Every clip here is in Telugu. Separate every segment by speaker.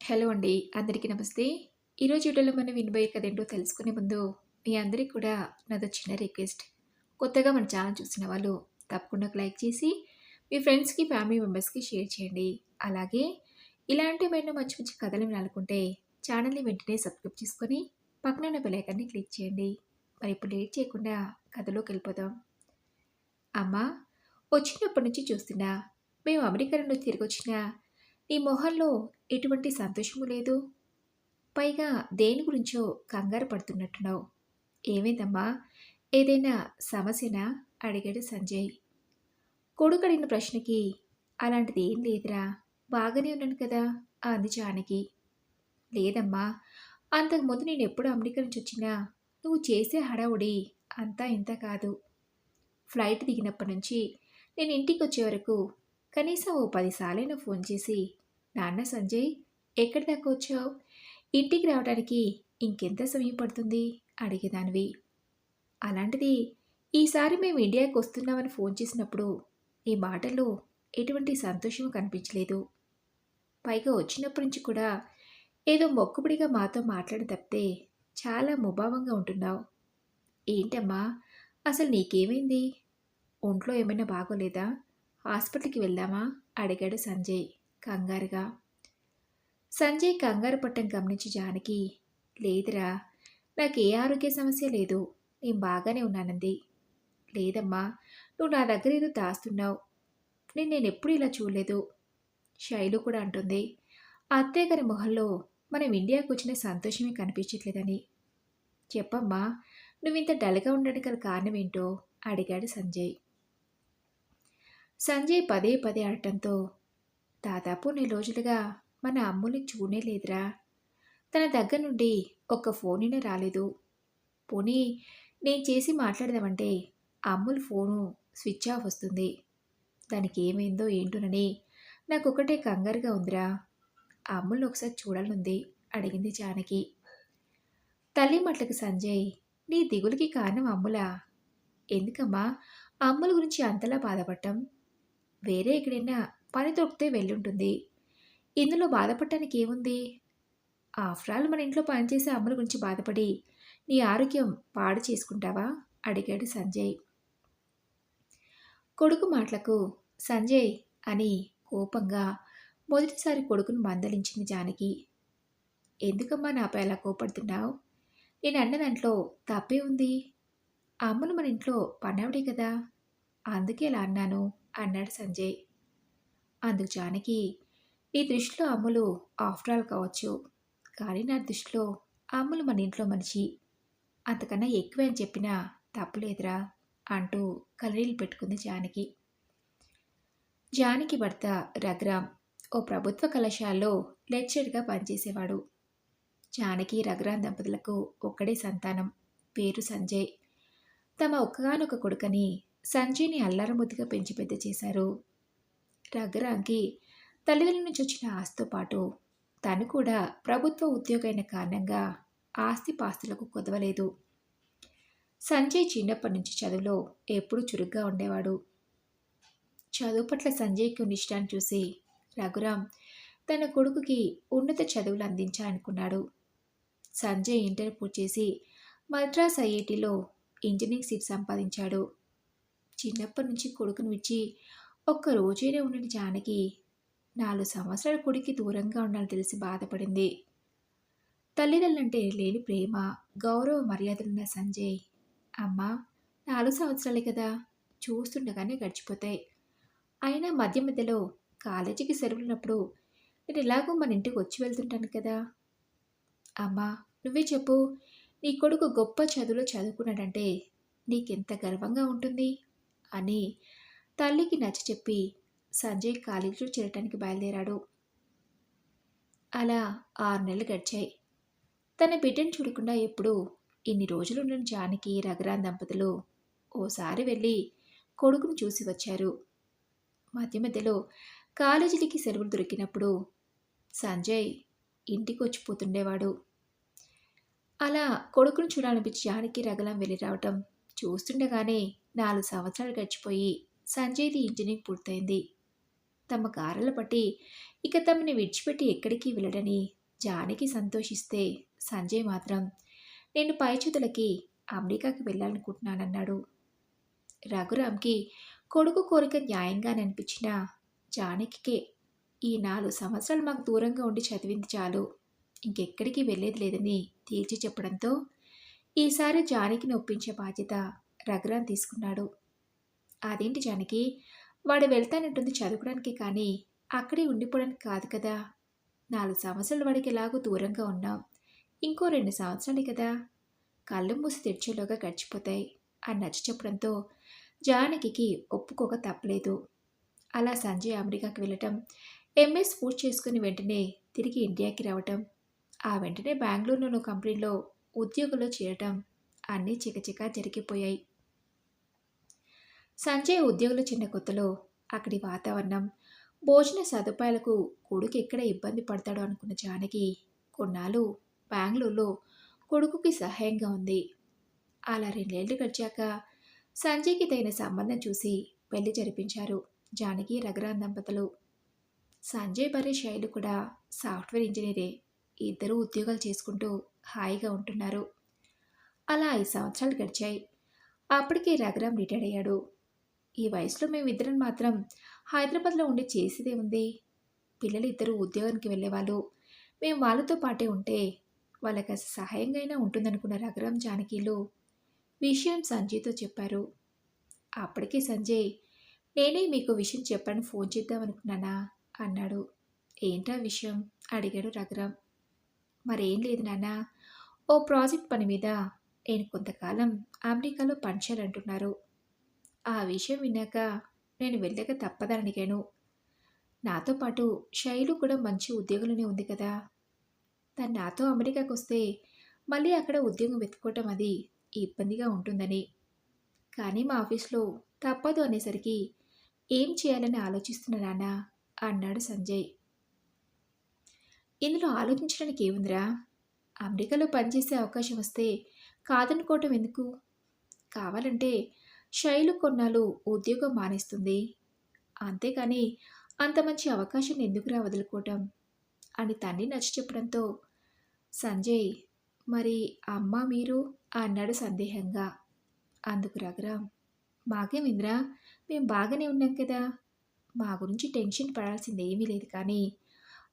Speaker 1: హలో అండి. అందరికీ నమస్తే. ఈరోజు వీడియోలో మనం వినబోయే కథ ఏంటో తెలుసుకునే ముందు మీ అందరికి కూడా నాదో చిన్న రిక్వెస్ట్. కొత్తగా మన ఛానల్ చూసిన వాళ్ళు తప్పకుండా ఒక లైక్ చేసి మీ ఫ్రెండ్స్‌కి, ఫ్యామిలీ మెంబర్స్‌కి షేర్ చేయండి. అలాగే ఇలాంటి మరెన్నో మంచి మంచి కథలు వినాలనుకుంటే ఛానల్‌ని వెంటనే సబ్స్క్రైబ్ చేసుకొని పక్కన ఉన్న బెల్ ఐకాన్‌ని క్లిక్ చేయండి. మరి ఇప్పుడు లేట్ చేయకుండా కథలోకెళ్ళిపోదాం. అమ్మా, వచ్చినప్పటి నుంచి చూస్తున్నా మేము అమెరికా నుండి తిరిగొచ్చినా నీ మొహంలో ఎటువంటి సంతోషము లేదు. పైగా దేని గురించో కంగారు పడుతున్నట్టున్నావు. ఏమైందమ్మా? ఏదైనా సమస్యనా? అడిగాడు సంజయ్. కొడుకు అడిగిన ప్రశ్నకి అలాంటిది ఏం లేదురా, బాగానే ఉన్నాను కదా అంది జానకి. లేదమ్మా, అంతకుముందు నేనెప్పుడు అమెరికా నుంచి వచ్చినా నువ్వు చేసే హడావుడి అంతా ఇంత కాదు. ఫ్లైట్ దిగినప్పటి నుంచి నేను ఇంటికొచ్చే వరకు కనీసం ఓ 10 సార్లైనా ఫోన్ చేసి, నాన్న సంజయ్, ఎక్కడి దాకా వచ్చావు? ఇంటికి రావడానికి ఇంకెంత సమయం పడుతుంది అడిగేదానివి. అలాంటిది ఈసారి మేము ఇండియాకి వస్తున్నామని ఫోన్ చేసినప్పుడు నీ మాటల్లో ఎటువంటి సంతోషం కనిపించలేదు. పైగా వచ్చినప్పటి నుంచి కూడా ఏదో మొక్కుబడిగా మాతో మాట్లాడి తప్పితే చాలా ముభావంగా ఉంటున్నావు. ఏంటమ్మా, అసలు నీకేమైంది? ఒంట్లో ఏమైనా బాగోలేదా? హాస్పిటల్‌కి వెళ్దామా అడిగాడు సంజయ్ కంగారుగా. సంజయ్ కంగారు పడటం గమనించి జానకి, లేదురా, నాకే ఆరోగ్య సమస్య లేదు. నేను బాగానే ఉన్నానంది. లేదమ్మా, నువ్వు నా దగ్గర ఏదో దాస్తున్నావు. నేనెప్పుడూ ఇలా చూడలేదు. శైలు కూడా అంటుంది అత్తయ్య గారి మొహంలో మనం ఇండియాకు వచ్చిన సంతోషమే కనిపించట్లేదని. చెప్పమ్మా, నువ్వింత డల్‌గా ఉండడానికి గల కారణమేంటో అడిగాడు సంజయ్. సంజయ్ పదే పదే అడటంతో, దాదాపు నెల రోజులుగా మన అమ్ముని చూడనే లేదురా. తన దగ్గర నుండి ఒక్క ఫోనైనా రాలేదు. పోనీ నేను చేసి మాట్లాడదామంటే అమ్ముల్ ఫోను స్విచ్ ఆఫ్ వస్తుంది. దానికి ఏమైందో ఏంటోనని నాకొక్కటే కంగారుగా ఉందిరా. ఆ అమ్ముల్ని ఒకసారి చూడాలనుంది అడిగింది జానకి. తల్లి మాటలకు సంజయ్, నీ దిగులుకి కారణం అమ్ములా? ఎందుకమ్మా అమ్ముల గురించి అంతలా బాధపడటం? వేరే ఎక్కడైనా పని దొరికితే వెళ్ళుంటుంది. ఇందులో బాధపడటానికి ఏముంది? ఆఫ్టర్ ఆల్ మన ఇంట్లో పనిచేసే అమ్ముల గురించి బాధపడి నీ ఆరోగ్యం పాడు చేసుకుంటావా అడిగాడు సంజయ్. కొడుకు మాటలకు సంజయ్ అని కోపంగా మొదటిసారి కొడుకును మందలించింది జానకి. ఎందుకమ్మా నాపై అలా కోపడుతున్నావు? నేను అన్న దాంట్లో తప్పే ఉంది. ఆ అమ్ములు మన ఇంట్లో పనావిడే కదా, అందుకే ఇలా అన్నాను అన్నాడు సంజయ్. అందుకు జానకి, నీ దృష్టిలో అమ్ములు ఆఫ్టర్ ఆల్ కావచ్చు, కానీ నా దృష్టిలో అమ్ములు మన ఇంట్లో మనిషి. అంతకన్నా ఎక్కువే అని చెప్పినా తప్పులేదురా అంటూ కన్నీళ్లు పెట్టుకుంది జానకి. జానకి భర్త రఘురాం ఓ ప్రభుత్వ కళాశాలలో లెక్చరర్గా పనిచేసేవాడు. జానకి రఘురాం దంపతులకు ఒక్కడే సంతానం, పేరు సంజయ్. తమ ఒక్కగానొక కొడుకని సంజయ్ని అల్లారముద్దుగా పెంచి పెద్ద చేశారు. రఘురాంకి తల్లిదండ్రుల నుంచి వచ్చిన ఆస్తితో పాటు తను కూడా ప్రభుత్వ ఉద్యోగైన కారణంగా ఆస్తిపాస్తులకు కొదవలేదు. సంజయ్ చిన్నప్పటి నుంచి చదువులో ఎప్పుడూ చురుగ్గా ఉండేవాడు. చదువు పట్ల సంజయ్కి ఉన్న ఇష్టాన్ని చూసి రఘురాం తన కొడుకుకి ఉన్నత చదువులు అందించాలనుకున్నాడు. సంజయ్ ఇంటర్ పూర్తి చేసి మద్రాస్ ఐఐటిలో ఇంజనీరింగ్ సీట్ సంపాదించాడు. చిన్నప్పటి నుంచి కొడుకును విడిచి ఒక్క రోజైనా ఉండని జానకి 4 సంవత్సరాల కొడుక్కి దూరంగా ఉండాలని తెలిసి బాధపడింది. తల్లిదండ్రులంటే లేని ప్రేమ, గౌరవ మర్యాదలున్న సంజయ్, అమ్మా, 4 సంవత్సరాలే కదా, చూస్తుండగానే గడిచిపోతాయి. అయినా మధ్య మధ్యలో కాలేజీకి సెలవులున్నప్పుడు నేను ఎలాగో మన ఇంటికి వచ్చి వెళ్తుంటాను కదా. అమ్మా, నువ్వే చెప్పు, నీ కొడుకు గొప్ప చదువులో చదువుకున్నాడంటే నీకెంత గర్వంగా ఉంటుంది అని తల్లికి నచ్చచెప్పి సంజయ్ కాలేజీలో చేరటానికి బయలుదేరాడు. అలా 6 నెలలు గడిచాయి. తన బిడ్డను చూడకుండా ఎప్పుడూ ఇన్ని రోజులుండని జానకి రఘురాం దంపతులు ఓసారి వెళ్ళి కొడుకును చూసి వచ్చారు. మధ్య మధ్యలో కాలేజీలకి సెలవులు దొరికినప్పుడు సంజయ్ ఇంటికి వచ్చిపోతుండేవాడు. అలా కొడుకును చూడాలనిపించి జానకి రఘురాం వెళ్ళి రావటం చూస్తుండగానే 4 సంవత్సరాలు గడిచిపోయి సంజయ్ది ఇంజనీరింగ్ పూర్తయింది. తమ గారెల పట్టి ఇక తమని విడిచిపెట్టి ఎక్కడికి వెళ్ళడని జానకి సంతోషిస్తే సంజయ్ మాత్రం నేను పై చదువులకి అమెరికాకి వెళ్ళాలనుకుంటున్నానన్నాడు. రఘురామ్కి కొడుకు కోరిక న్యాయంగానే అనిపించినా జానకికే ఈ 4 సంవత్సరాలు మాకు దూరంగా ఉండి చదివింది చాలు, ఇంకెక్కడికి వెళ్ళేది లేదని తేల్చి చెప్పడంతో ఈసారి జానకిని ఒప్పించే బాధ్యత రఘురామ్ తీసుకున్నాడు. అదేంటి జానకి, వాడు వెళ్తానంటుంది చదువుకోవడానికి కానీ అక్కడే ఉండిపోవడానికి కాదు కదా. 4 సంవత్సరాలు వాడికి ఎలాగో దూరంగా ఉన్నాం, ఇంకో 2 సంవత్సరాలే కదా, కళ్ళు మూసి తెరిచేలోగా గడిచిపోతాయి అని నచ్చ చెప్పడంతో జానకికి ఒప్పుకోక తప్పలేదు. అలా సంజయ్ అమెరికాకి వెళ్ళటం, ఎంఎస్ పూర్తి చేసుకుని వెంటనే తిరిగి ఇండియాకి రావటం, ఆ వెంటనే బెంగళూరులోని కంపెనీలో ఉద్యోగంలో చేరటం అన్నీ చికచికా జరిగిపోయాయి. సంజయ్ ఉద్యోగులు చిన్న కొత్తలో అక్కడి వాతావరణం, భోజన సదుపాయాలకు కొడుకు ఎక్కడ ఇబ్బంది పడతాడో అనుకున్న జానకి కొన్నాళ్ళు బెంగళూరులో కొడుకుకి సహాయంగా ఉంది. అలా 2 ఏళ్ళు గడిచాక సంజయ్కి తగిన సంబంధం చూసి పెళ్లి జరిపించారు జానకి రఘురామ్ దంపతులు. సంజయ్ భార్య శైలు కూడా సాఫ్ట్వేర్ ఇంజనీరే. ఇద్దరూ ఉద్యోగాలు చేసుకుంటూ హాయిగా ఉంటున్నారు. అలా 5 సంవత్సరాలు గడిచాయి. అప్పటికే రఘురామ్ రిటైర్డ్ అయ్యాడు. ఈ వయసులో మేమిద్దరం మాత్రం హైదరాబాద్లో ఉండి చేసేదే ఉంది. పిల్లలు ఇద్దరు ఉద్యోగానికి వెళ్ళేవాళ్ళు, మేము వాళ్ళతో పాటే ఉంటే వాళ్ళకి కాస్త సహాయంగా అయినా ఉంటుందనుకున్న రఘురామ్ జానకీలు విషయం సంజయ్తో చెప్పారు. అప్పటికే సంజయ్, నేనే మీకు విషయం చెప్పాను, ఫోన్ చేద్దామనుకున్నానా అన్నాడు. ఏంటా విషయం అడిగాడు రఘురామ్. మరేం లేదు నాన్న, ఓ ప్రాజెక్ట్ పని మీద నేను కొంతకాలం అమెరికాలో పనిచేయాలంటున్నారు. ఆ విషయం విన్నాక నేను వెళ్ళక తప్పదని అడిగాను. నాతో పాటు శైలు కూడా మంచి ఉద్యోగంలోనే ఉంది కదా, తను నాతో అమెరికాకు వస్తే మళ్ళీ అక్కడ ఉద్యోగం వెతుక్కోవటం అది ఇబ్బందిగా ఉంటుందని. కానీ మా ఆఫీస్లో తప్పదు అనేసరికి ఏం చేయాలని ఆలోచిస్తున్నా నాన్న అన్నాడు సంజయ్. ఇందులో ఆలోచించడానికి ఏముందిరా, అమెరికాలో పనిచేసే అవకాశం వస్తే కాదనుకోవటం ఎందుకు? కావాలంటే శైలు కొన్నాళ్ళు ఉద్యోగం మానేస్తుంది, అంతేకాని అంత మంచి అవకాశం ఎందుకురా వదులుకోవటం అని తండ్రి నచ్చ చెప్పడంతో సంజయ్, మరి అమ్మ మీరు అన్నాడు సందేహంగా. అందుకు రఘురామ్, మాకేమిందిరా, మేము బాగానే ఉన్నాం కదా, మా గురించి టెన్షన్ పడాల్సింది ఏమీ లేదు, కానీ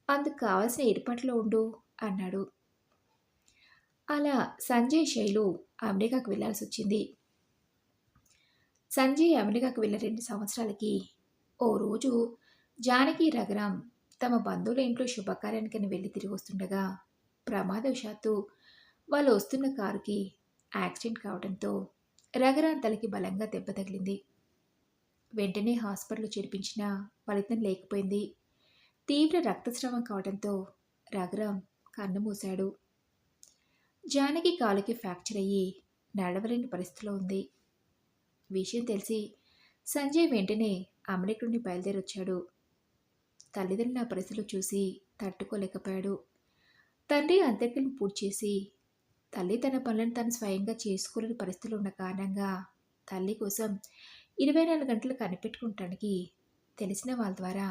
Speaker 1: అందుకు కావాల్సిన ఏర్పాట్లో ఉండు అన్నాడు. అలా సంజయ్ శైలు అమెరికాకు వెళ్లాల్సి వచ్చింది. సంజయ్ అమెరికాకు వెళ్ళిన 2 సంవత్సరాలకి ఓ రోజు జానకి రఘురామ్ తమ బంధువుల ఇంట్లో శుభకార్యానికని వెళ్ళి తిరిగి వస్తుండగా ప్రమాదవశాత్తు వాళ్ళు వస్తున్న కారుకి యాక్సిడెంట్ కావడంతో రఘురామ్ తలకి బలంగా దెబ్బ తగిలింది. వెంటనే హాస్పిటల్లో చేర్పించినా ఫలితం లేకపోయింది. తీవ్ర రక్తస్రావం కావడంతో రఘురామ్ కన్ను మూశాడు. జానకి కాలుకి ఫ్రాక్చర్ అయ్యి నడవలేని పరిస్థితిలో ఉంది. విషయం తెలిసి సంజయ్ వెంటనే అమెరికా నుండి బయలుదేరొచ్చాడు. తల్లిదండ్రుల పరిస్థితులు చూసి తట్టుకోలేకపోయాడు. తండ్రి అంత్యక్రియలు పూర్తి చేసి తల్లి తన పనులను తను స్వయంగా చేసుకోలేని పరిస్థితులు ఉన్న కారణంగా తల్లి కోసం 24 గంటలు కనిపెట్టుకుంటానికి తెలిసిన వాళ్ళ ద్వారా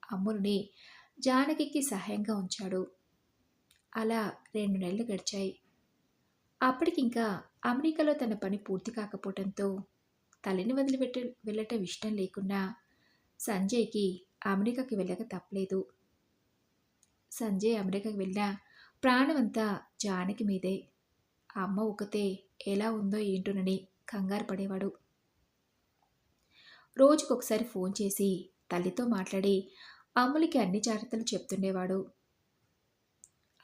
Speaker 1: అమ్ముల్ని జానకికి సహాయంగా ఉంచాడు. అలా 2 నెలలు గడిచాయి. అప్పటికింకా అమెరికాలో తన పని పూర్తి కాకపోవడంతో తల్లిని వెళ్ళటం ఇష్టం లేకున్నా సంజయ్కి అమెరికాకి వెళ్ళక తప్పలేదు. సంజయ్ అమెరికాకి వెళ్ళినా ప్రాణమంతా జానకి మీదే. అమ్మ ఒకతే ఎలా ఉందో ఏంటోనని కంగారు పడేవాడు. రోజుకొకసారి ఫోన్ చేసి తల్లితో మాట్లాడి అమ్ములకి అన్ని జాగ్రత్తలు చెప్తుండేవాడు.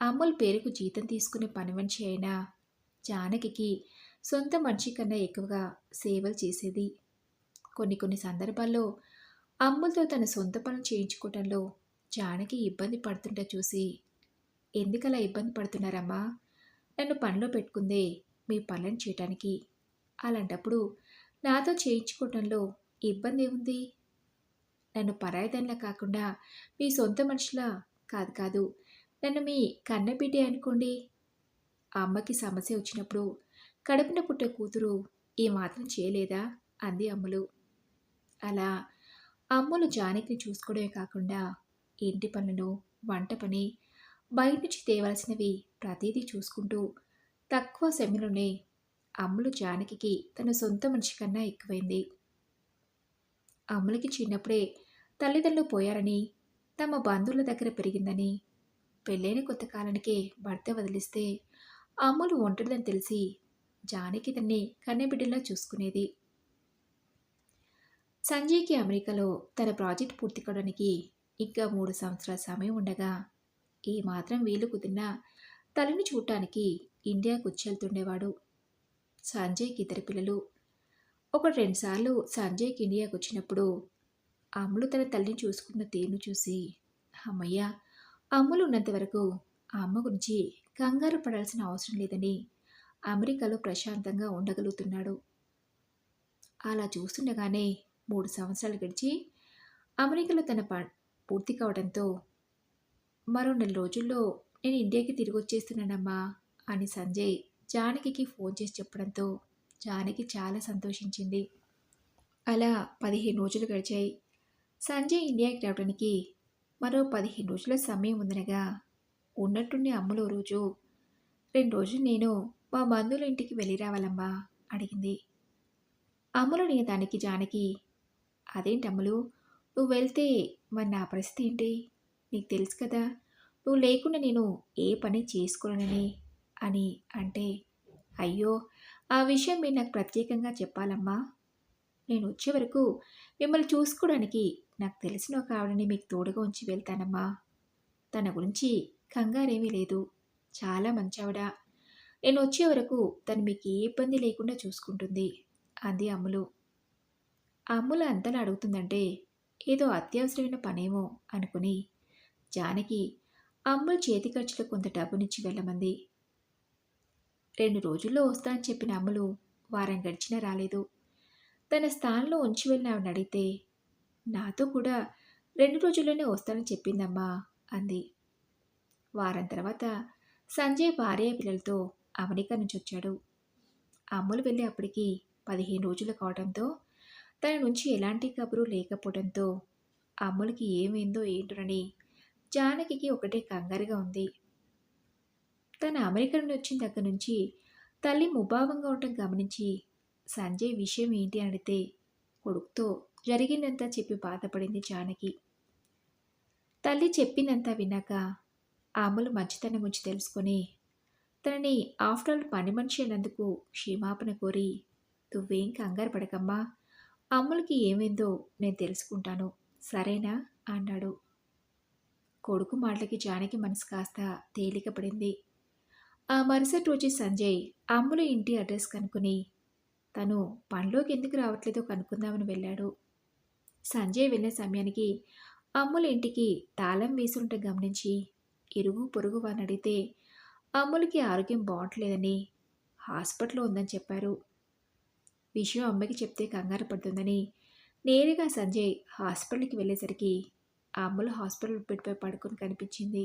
Speaker 1: అమ్ముల్ పేరుకు జీతం తీసుకునే పని మనిషి అయినా జానకికి సొంత మనిషి కన్నా ఎక్కువగా సేవలు చేసేది. కొన్ని సందర్భాల్లో అమ్ములతో తన సొంత పనులు చేయించుకోవటంలో జానకి ఇబ్బంది పడుతుంటే చూసి, ఎందుకలా ఇబ్బంది పడుతున్నారమ్మా, నన్ను పనిలో పెట్టుకుందే మీ పనులను చేయటానికి, అలాంటప్పుడు నాతో చేయించుకోవటంలో ఇబ్బంది ఏముంది? నన్ను పరాయిదానిలా కాకుండా మీ సొంత మనిషిలా కాదు, నన్ను మీ కన్నబిడ్డే అనుకోండి. అమ్మకి సమస్య వచ్చినప్పుడు కడుపున పుట్టే కూతురు ఈ మాత్రం చేయలేదా అంది అమ్ములు. అలా అమ్ములు జానకిని చూసుకోవడమే కాకుండా ఇంటి పనులను, వంట పని, బయట నుంచి తేవాల్సినవి ప్రతీదీ చూసుకుంటూ తక్కువ సమయంలోనే అమ్ములు జానకికి తన సొంత మనిషి కన్నా ఎక్కువైంది. అమ్ములకి చిన్నప్పుడే తల్లిదండ్రులు పోయారని, తమ బంధువుల దగ్గర పెరిగిందని, పెళ్ళైన కొత్త కాలానికే భర్త వదిలిస్తే అమ్ములు ఒంటరిదని తెలిసి జానకి తన్ని కన్నెబిడ్డలా చూసుకునేది. సంజయ్కి అమెరికాలో తన ప్రాజెక్ట్ పూర్తి కావడానికి ఇంకా 3 సంవత్సరాల సమయం ఉండగా ఏమాత్రం వీలు కుదిరినా తల్లిని చూడటానికి ఇండియాకు వచ్చేళ్తుండేవాడు. సంజయ్కి ఇద్దరు పిల్లలు. ఒకటి 2 సార్లు సంజయ్కి ఇండియాకు వచ్చినప్పుడు అమ్ములు తన తల్లిని చూసుకున్న తీరును చూసి, అమ్మయ్య, అమ్ములు ఉన్నంత వరకు ఆ అమ్మ గురించి కంగారు పడాల్సిన అవసరం లేదని అమెరికాలో ప్రశాంతంగా ఉండగలుగుతున్నాడు. అలా చూస్తుండగానే 3 సంవత్సరాలు గడిచి అమెరికాలో తన పూర్తి కావడంతో మరో 4 రోజుల్లో నేను ఇండియాకి తిరిగి వచ్చేస్తున్నానమ్మా అని సంజయ్ జానకికి ఫోన్ చేసి చెప్పడంతో జానకి చాలా సంతోషించింది. అలా 15 రోజులు గడిచాయి. సంజయ్ ఇండియాకి రావడానికి మరో 15 రోజుల సమయం ఉందనగా ఉన్నట్టుండి అమ్ములు రోజు 2 రోజులు నేను మా బంధువుల ఇంటికి వెళ్ళి రావాలమ్మా అడిగింది. అమ్ములు అడిగిన దానికి జానకి, అదేంటమ్ములు, నువ్వు వెళ్తే మరి నా పరిస్థితి ఏంటి? నీకు తెలుసు కదా, నువ్వు లేకుండా నేను ఏ పని చేసుకోనని అని అంటే, అయ్యో, ఆ విషయం మీరు నాకు ప్రత్యేకంగా చెప్పాలమ్మా. నేను వచ్చే వరకు మిమ్మల్ని చూసుకోవడానికి నాకు తెలిసిన ఒక ఆవిడని మీకు తోడుగా ఉంచి వెళ్తానమ్మా. తన గురించి కంగారేమీ లేదు. చాలా మంచావిడ. నేను వచ్చే వరకు తను మీకు ఏ ఇబ్బంది లేకుండా చూసుకుంటుంది అంది అమ్ములు. అమ్ములు అంతలా అడుగుతుందంటే ఏదో అత్యవసరమైన పనేమో అనుకుని జానకి అమ్ములు చేతి ఖర్చులో కొంత డబ్బునిచ్చి వెళ్ళమంది. 2 రోజుల్లో వస్తానని చెప్పిన అమ్ములు వారం గడిచినా రాలేదు. తన స్థానంలో ఉంచి వెళ్ళిన ఆవిడని అడిగితే, నాతో కూడా 2 రోజుల్లోనే వస్తానని చెప్పిందమ్మా అంది. వారం తర్వాత సంజయ్ భార్య పిల్లలతో అమెరికా నుంచి వచ్చాడు. అమ్ములు వెళ్ళి అప్పటికి 15 రోజులు కావడంతో తన నుంచి ఎలాంటి కబురు లేకపోవడంతో అమ్ములకి ఏమైందో ఏంటోనని జానకికి ఒకటే కంగారుగా ఉంది. తన అమెరికా నుండి వచ్చిన దగ్గర నుంచి తల్లి ముభావంగా ఉండటం గమనించి సంజయ్ విషయం ఏంటి అని అడిగితే కొడుకుతో జరిగిందంతా చెప్పి బాధపడింది జానకి. తల్లి చెప్పిందంతా విన్నాక అమ్ములు మంచితనం గురించి తెలుసుకొని తనని ఆఫ్టర్ ఆల్ పని మనిషి అన్నందుకు క్షమాపణ కోరి, నువ్వేం కంగారు పడకమ్మా, అమ్ములకి ఏమైందో నేను తెలుసుకుంటాను, సరేనా అన్నాడు. కొడుకు మాటలకి జానకి మనసు కాస్త తేలిక పడింది. ఆ మరుసటి రోజు సంజయ్ అమ్ముల ఇంటి అడ్రస్ కనుక్కుని తను పనిలోకి ఎందుకు రావట్లేదో కనుక్కుందామని వెళ్ళాడు. సంజయ్ వెళ్ళిన సమయానికి అమ్ముల ఇంటికి తాళం వేసుంటే గమనించి ఇరుగు పొరుగు వారిని అడిగితే అమ్ములకి ఆరోగ్యం బాగుంటలేదని హాస్పిటల్లో ఉందని చెప్పారు. విషయం అమ్మకి చెప్తే కంగారు పడుతుందని నేరుగా సంజయ్ హాస్పిటల్కి వెళ్ళేసరికి అమ్ముల హాస్పిటల్ బెడ్పై పడుకొని కనిపించింది.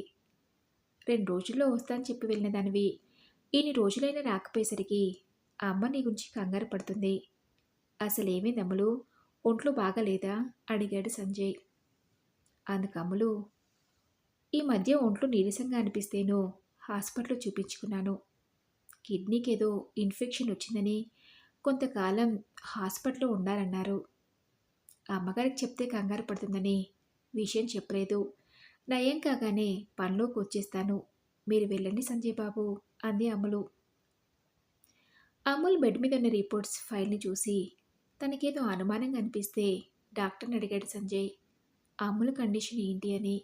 Speaker 1: 2 రోజుల్లో వస్తానని చెప్పి వెళ్ళిన దానివి ఇన్ని రోజులైనా రాకపోయేసరికి అమ్మ నీ గురించి కంగారు పడుతుంది. అసలేమైంది అమ్ములు, ఒంట్లో బాగాలేదా అడిగాడు సంజయ్. అందుకు అమ్ములు, ఈ మధ్య ఒంట్లో నీరసంగా అనిపిస్తేనో హాస్పిటల్లో చూపించుకున్నాను. కిడ్నీకి ఏదో ఇన్ఫెక్షన్ వచ్చిందని కొంతకాలం హాస్పిటల్లో ఉండాలన్నారు. అమ్మగారికి చెప్తే కంగారు పడుతుందని విషయం చెప్పలేదు. నయం కాగానే పనిలోకి వచ్చేస్తాను, మీరు వెళ్ళండి సంజయ్ బాబు అంది అమ్ములు. అమ్ముల్ బెడ్ మీద ఉన్న రిపోర్ట్స్ ఫైల్ని చూసి తనకేదో అనుమానంగా అనిపిస్తే డాక్టర్ని అడిగాడు సంజయ్ అమ్ముల కండిషన్ ఏంటి అని.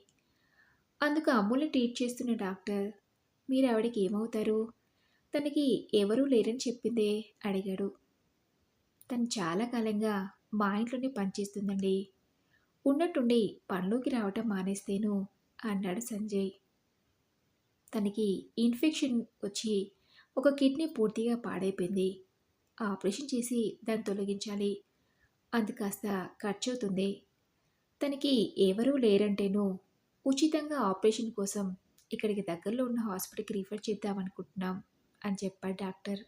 Speaker 1: అందుకు అమ్ముల్ని ట్రీట్ చేస్తున్న డాక్టర్, మీరు ఆవిడకి ఏమవుతారు, తనకి ఎవరూ లేరని చెప్పిందే అడిగాడు. తను చాలా కాలంగా మా ఇంట్లోనే పనిచేస్తుందండి, ఉన్నట్టుండి పనిలోకి రావటం మానేస్తేను అన్నాడు సంజయ్. తనకి ఇన్ఫెక్షన్ వచ్చి ఒక కిడ్నీ పూర్తిగా పాడైపోయింది, ఆపరేషన్ చేసి దాన్ని తొలగించాలి, అది కాస్త ఖర్చు అవుతుంది. తనకి ఎవరూ లేరంటేనూ ఉచితంగా ఆపరేషన్ కోసం ఇక్కడికి దగ్గరలో ఉన్న హాస్పిటల్కి రిఫర్ చేద్దామనుకుంటున్నాం అని చెప్పాడు డాక్టర్.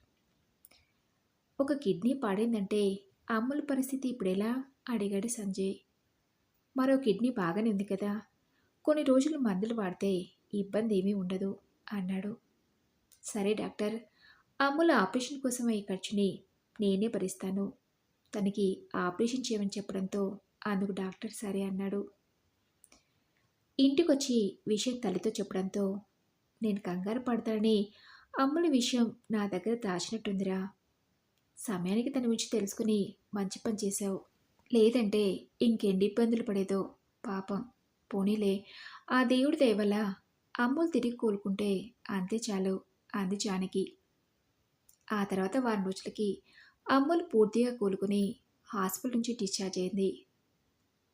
Speaker 1: ఒక కిడ్నీ పాడైందంటే అమ్ముల పరిస్థితి ఇప్పుడెలా అడిగాడు సంజయ్. మరో కిడ్నీ బాగానే ఉంది కదా! కొన్ని రోజులు మందులు వాడితే ఇబ్బంది ఏమీ ఉండదు అన్నాడు. సరే డాక్టర్, అమ్ముల ఆపరేషన్ కోసం అయ్యే ఖర్చుని నేనే భరిస్తాను. తనకి ఆపరేషన్ చేయమని చెప్పడంతో అందుకు డాక్టర్ సరే అన్నాడు. ఇంటికొచ్చి విషయం తల్లితో చెప్పడంతో నేను కంగారు పడతానని అమ్ముల విషయం నా దగ్గర దాచినట్టుందిరా. సమయానికి తన గురించి తెలుసుకుని మంచి పని చేశావు. లేదంటే ఇంకెన్ని ఇబ్బందులు పడేదో పాపం. పోనీలే, ఆ దేవుడి దయ వల్ల అమ్ములు తిరిగి కోలుకుంటే అంతే చాలు అంది జానకి. ఆ తర్వాత వారం రోజులకి అమ్ములు పూర్తిగా కోలుకుని హాస్పిటల్ నుంచి డిశ్చార్జ్ అయింది.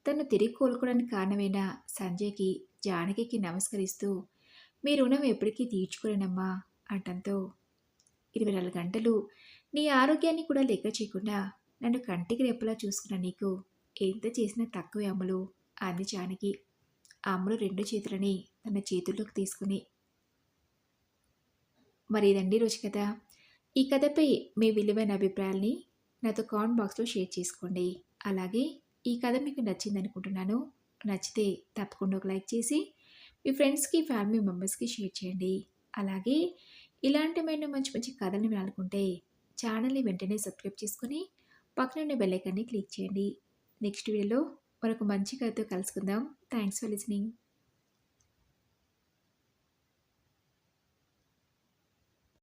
Speaker 1: తను తిరిగి కోలుకోవడానికి కారణమైన సంజయ్కి జానకికి నమస్కరిస్తూ మీ రుణం ఎప్పటికీ తీర్చుకోలేనమ్మా అంటంతో 24 గంటలు నీ ఆరోగ్యాన్ని కూడా లెక్క చేయకుండా నన్ను కంటికి రెప్పలా చూసుకున్న నీకు ఎంత చేసినా తక్కువే అమ్ములు అంది జానకి. ఆ అమ్ములు 2 చేతులని తన చేతుల్లోకి తీసుకుని. మరి ఇదండి రోజు కథ. ఈ కథపై మీ విలువైన అభిప్రాయాల్ని నాతో కామెంట్ బాక్స్లో షేర్ చేసుకోండి. అలాగే ఈ కథ మీకు నచ్చిందనుకుంటున్నాను. నచ్చితే తప్పకుండా ఒక లైక్ చేసి మీ ఫ్రెండ్స్కి ఫ్యామిలీ మెంబర్స్కి షేర్ చేయండి. అలాగే ఇలాంటి మంచి మంచి కథలు వినాలనుకుంటే ఛానల్ని వెంటనే సబ్స్క్రైబ్ చేసుకొని పక్కన ఉన్న బెల్ ఐకాన్ని క్లిక్ చేయండి. నెక్స్ట్ వీడియోలో మరొక మంచి కథతో కలుసుకుందాం. Thanks for listening.